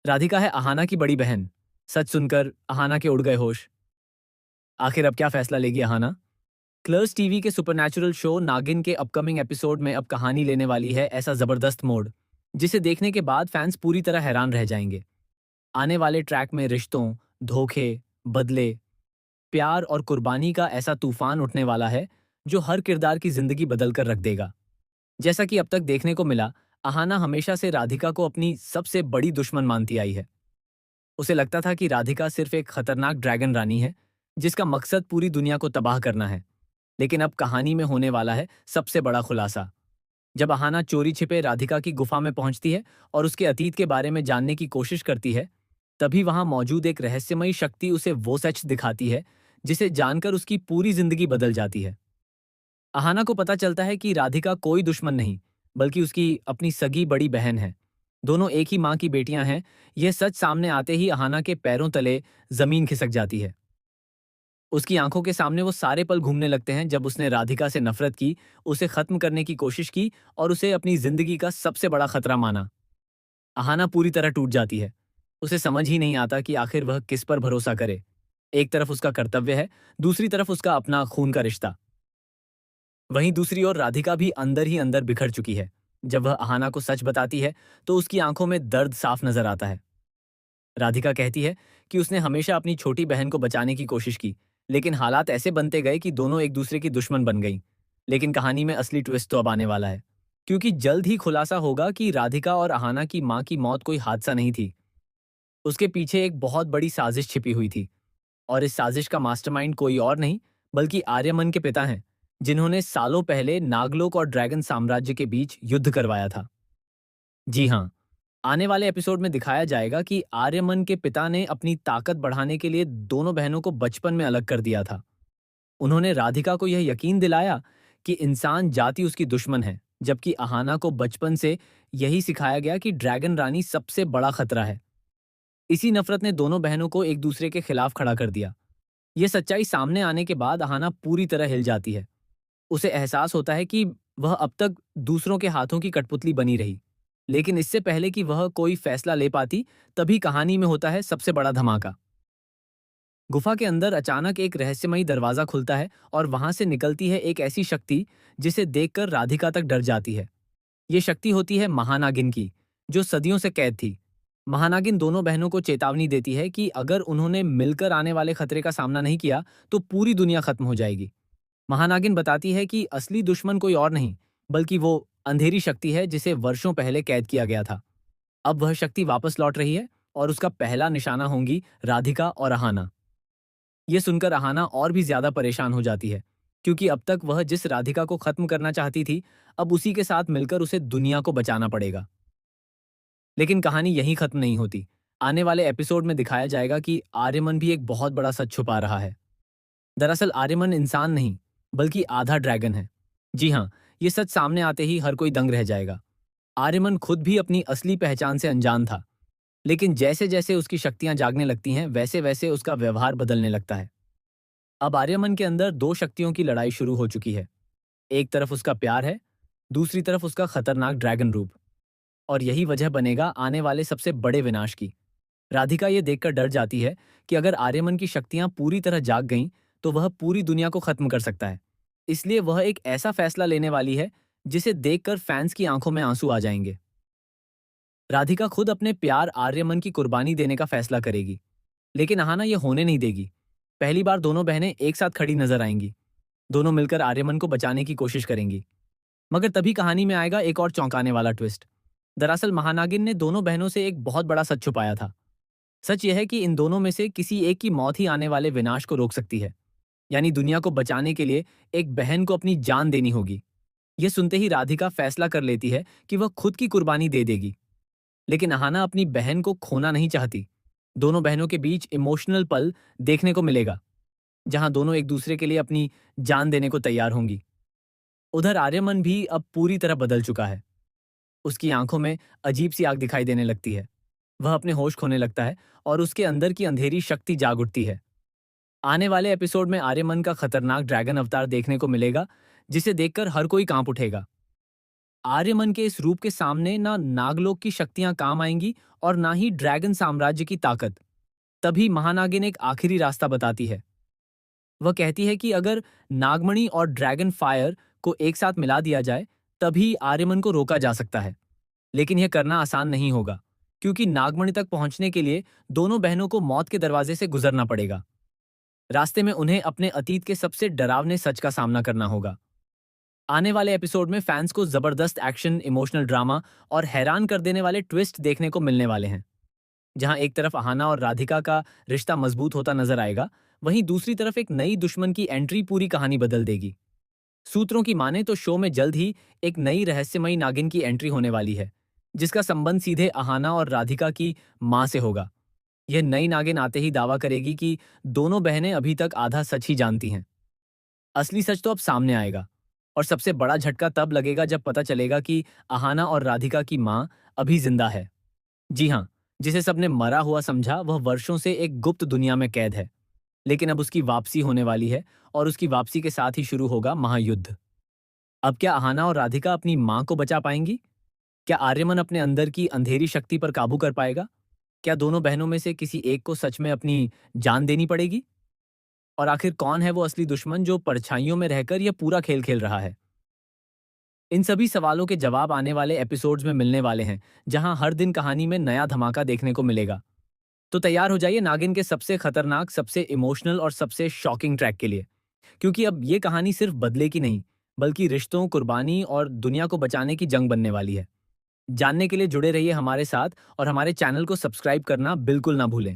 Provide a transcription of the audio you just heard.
राधिका है अहाना की बड़ी बहन। सच सुनकर अहाना के उड़ गए होश। आखिर अब क्या फैसला लेगी अहाना? क्लर्स टीवी के सुपरनैचुरल शो नागिन के अपकमिंग एपिसोड में अब कहानी लेने वाली है ऐसा जबरदस्त मोड़, जिसे देखने के बाद फैंस पूरी तरह हैरान रह जाएंगे। आने वाले ट्रैक में रिश्तों, धोखे, बदले, प्यार और कुर्बानी का ऐसा तूफान उठने वाला है जो हर किरदार की जिंदगी बदल कर रख देगा। जैसा कि अब तक देखने को मिला, अहाना हमेशा से राधिका को अपनी सबसे बड़ी दुश्मन मानती आई है। उसे लगता था कि राधिका सिर्फ एक खतरनाक ड्रैगन रानी है जिसका मकसद पूरी दुनिया को तबाह करना है। लेकिन अब कहानी में होने वाला है सबसे बड़ा खुलासा। जब अहाना चोरी छिपे राधिका की गुफा में पहुंचती है और उसके अतीत के बारे में जानने की कोशिश करती है, तभी वहां मौजूद एक रहस्यमयी शक्ति उसे वो सच दिखाती है जिसे जानकर उसकी पूरी जिंदगी बदल जाती है। अहाना को पता चलता है कि राधिका कोई दुश्मन नहीं, बल्कि उसकी अपनी सगी बड़ी बहन है। दोनों एक ही माँ की बेटियां हैं। यह सच सामने आते ही अहाना के पैरों तले जमीन खिसक जाती है। उसकी आंखों के सामने वो सारे पल घूमने लगते हैं जब उसने राधिका से नफरत की, उसे खत्म करने की कोशिश की और उसे अपनी जिंदगी का सबसे बड़ा खतरा माना। अहाना पूरी तरह टूट जाती है। उसे समझ ही नहीं आता कि आखिर वह किस पर भरोसा करे। एक तरफ उसका कर्तव्य है, दूसरी तरफ उसका अपना खून का रिश्ता। वहीं दूसरी ओर राधिका भी अंदर ही अंदर बिखर चुकी है। जब वह अहाना को सच बताती है तो उसकी आंखों में दर्द साफ नजर आता है। राधिका कहती है कि उसने हमेशा अपनी छोटी बहन को बचाने की कोशिश की, लेकिन हालात ऐसे बनते गए कि दोनों एक दूसरे की दुश्मन बन गईं। लेकिन कहानी में असली ट्विस्ट तो अब आने वाला है, क्योंकि जल्द ही खुलासा होगा कि राधिका और अहाना की मां की मौत कोई हादसा नहीं थी। उसके पीछे एक बहुत बड़ी साजिश छिपी हुई थी, और इस साजिश का मास्टरमाइंड कोई और नहीं बल्कि आर्यमन के पिता हैं, जिन्होंने सालों पहले नागलोक और ड्रैगन साम्राज्य के बीच युद्ध करवाया था। जी हाँ, आने वाले एपिसोड में दिखाया जाएगा कि आर्यमन के पिता ने अपनी ताकत बढ़ाने के लिए दोनों बहनों को बचपन में अलग कर दिया था। उन्होंने राधिका को यह यकीन दिलाया कि इंसान जाति उसकी दुश्मन है, जबकि अहाना को बचपन से यही सिखाया गया कि ड्रैगन रानी सबसे बड़ा खतरा है। इसी नफरत ने दोनों बहनों को एक दूसरे के खिलाफ खड़ा कर दिया। यह सच्चाई सामने आने के बाद अहाना पूरी तरह हिल जाती है। उसे एहसास होता है कि वह अब तक दूसरों के हाथों की कठपुतली बनी रही। लेकिन इससे पहले कि वह कोई फैसला ले पाती, तभी कहानी में होता है सबसे बड़ा धमाका। गुफा के अंदर अचानक एक रहस्यमयी दरवाजा खुलता है और वहां से निकलती है एक ऐसी शक्ति जिसे देखकर राधिका तक डर जाती है। ये शक्ति होती है महानागिन की, जो सदियों से कैद थी। महानागिन दोनों बहनों को चेतावनी देती है कि अगर उन्होंने मिलकर आने वाले खतरे का सामना नहीं किया तो पूरी दुनिया खत्म हो जाएगी। महानागिन बताती है कि असली दुश्मन कोई और नहीं, बल्कि वो अंधेरी शक्ति है जिसे वर्षों पहले कैद किया गया था। अब वह शक्ति वापस लौट रही है और उसका पहला निशाना होंगी राधिका और अहाना। ये सुनकर अहाना और भी ज्यादा परेशान हो जाती है, क्योंकि अब तक वह जिस राधिका को खत्म करना चाहती थी, अब उसी के साथ मिलकर उसे दुनिया को बचाना पड़ेगा। लेकिन कहानी यहीं खत्म नहीं होती। आने वाले एपिसोड में दिखाया जाएगा कि आर्यमन भी एक बहुत बड़ा सच छुपा रहा है। दरअसल आर्यमन इंसान नहीं, बल्कि आधा ड्रैगन है। जी हाँ, ये सच सामने आते ही हर कोई दंग रह जाएगा। आर्यमन खुद भी अपनी असली पहचान से अनजान था, लेकिन जैसे जैसे उसकी शक्तियां जागने लगती हैं, वैसे वैसे उसका व्यवहार बदलने लगता है। अब आर्यमन के अंदर दो शक्तियों की लड़ाई शुरू हो चुकी है। एक तरफ उसका प्यार है, दूसरी तरफ उसका खतरनाक ड्रैगन रूप। और यही वजह बनेगा आने वाले सबसे बड़े विनाश की। राधिका ये देखकर डर जाती है कि अगर आर्यमन की शक्तियां पूरी तरह जाग गईं, तो वह पूरी दुनिया को खत्म कर सकता है। इसलिए वह एक ऐसा फैसला लेने वाली है जिसे देखकर फैंस की आंखों में आंसू आ जाएंगे। राधिका खुद अपने प्यार आर्यमन की कुर्बानी देने का फैसला करेगी, लेकिन अहाना यह होने नहीं देगी। पहली बार दोनों बहनें एक साथ खड़ी नजर आएंगी। दोनों मिलकर आर्यमन को बचाने की कोशिश करेंगी। मगर तभी कहानी में आएगा एक और चौंकाने वाला ट्विस्ट। दरअसल महानागिन ने दोनों बहनों से एक बहुत बड़ा सच छुपाया था। सच यह है कि इन दोनों में से किसी एक की मौत ही आने वाले विनाश को रोक सकती है। यानी दुनिया को बचाने के लिए एक बहन को अपनी जान देनी होगी। यह सुनते ही राधिका फैसला कर लेती है कि वह खुद की कुर्बानी दे देगी। लेकिन अहाना अपनी बहन को खोना नहीं चाहती। दोनों बहनों के बीच इमोशनल पल देखने को मिलेगा, जहां दोनों एक दूसरे के लिए अपनी जान देने को तैयार होंगी। उधर आर्यमन भी अब पूरी तरह बदल चुका है। उसकी आंखों में अजीब सी आग दिखाई देने लगती है। वह अपने होश खोने लगता है और उसके अंदर की अंधेरी शक्ति जाग उठती है। आने वाले एपिसोड में आर्यमन का खतरनाक ड्रैगन अवतार देखने को मिलेगा, जिसे देखकर हर कोई कांप उठेगा। आर्यमन के इस रूप के सामने ना नागलोक की शक्तियां काम आएंगी और ना ही ड्रैगन साम्राज्य की ताकत। तभी महानागिन एक आखिरी रास्ता बताती है। वह कहती है कि अगर नागमणि और ड्रैगन फायर को एक साथ मिला दिया जाए तभी आर्यमन को रोका जा सकता है। लेकिन यह करना आसान नहीं होगा, क्योंकि नागमणि तक पहुंचने के लिए दोनों बहनों को मौत के दरवाजे से गुजरना पड़ेगा। रास्ते में उन्हें अपने अतीत के सबसे डरावने सच का सामना करना होगा। आने वाले एपिसोड में फैंस को जबरदस्त एक्शन, इमोशनल ड्रामा और हैरान कर देने वाले ट्विस्ट देखने को मिलने वाले हैं। जहां एक तरफ अहाना और राधिका का रिश्ता मजबूत होता नजर आएगा, वहीं दूसरी तरफ एक नई दुश्मन की एंट्री पूरी कहानी बदल देगी। सूत्रों की माने तो शो में जल्द ही एक नई रहस्यमयी नागिन की एंट्री होने वाली है, जिसका संबंध सीधे अहाना और राधिका की मां से होगा। यह नई नागिन आते ही दावा करेगी कि दोनों बहनें अभी तक आधा सच ही जानती हैं। असली सच तो अब सामने आएगा, और सबसे बड़ा झटका तब लगेगा जब पता चलेगा कि अहाना और राधिका की मां अभी जिंदा है। जी हाँ, जिसे सबने मरा हुआ समझा वह वर्षों से एक गुप्त दुनिया में कैद है। लेकिन अब उसकी वापसी होने वाली है, और उसकी वापसी के साथ ही शुरू होगा महायुद्ध। अब क्या अहाना और राधिका अपनी मां को बचा पाएंगी? क्या आर्यमन अपने अंदर की अंधेरी शक्ति पर काबू कर पाएगा? क्या दोनों बहनों में से किसी एक को सच में अपनी जान देनी पड़ेगी? और आखिर कौन है वो असली दुश्मन जो परछाइयों में रहकर यह पूरा खेल खेल रहा है? इन सभी सवालों के जवाब आने वाले एपिसोड्स में मिलने वाले हैं, जहां हर दिन कहानी में नया धमाका देखने को मिलेगा। तो तैयार हो जाइए नागिन के सबसे खतरनाक, सबसे इमोशनल और सबसे शॉकिंग ट्रैक के लिए, क्योंकि अब ये कहानी सिर्फ बदले की नहीं, बल्कि रिश्तों, कुर्बानी और दुनिया को बचाने की जंग बनने वाली है। जानने के लिए जुड़े रहिए हमारे साथ, और हमारे चैनल को सब्सक्राइब करना बिल्कुल ना भूलें।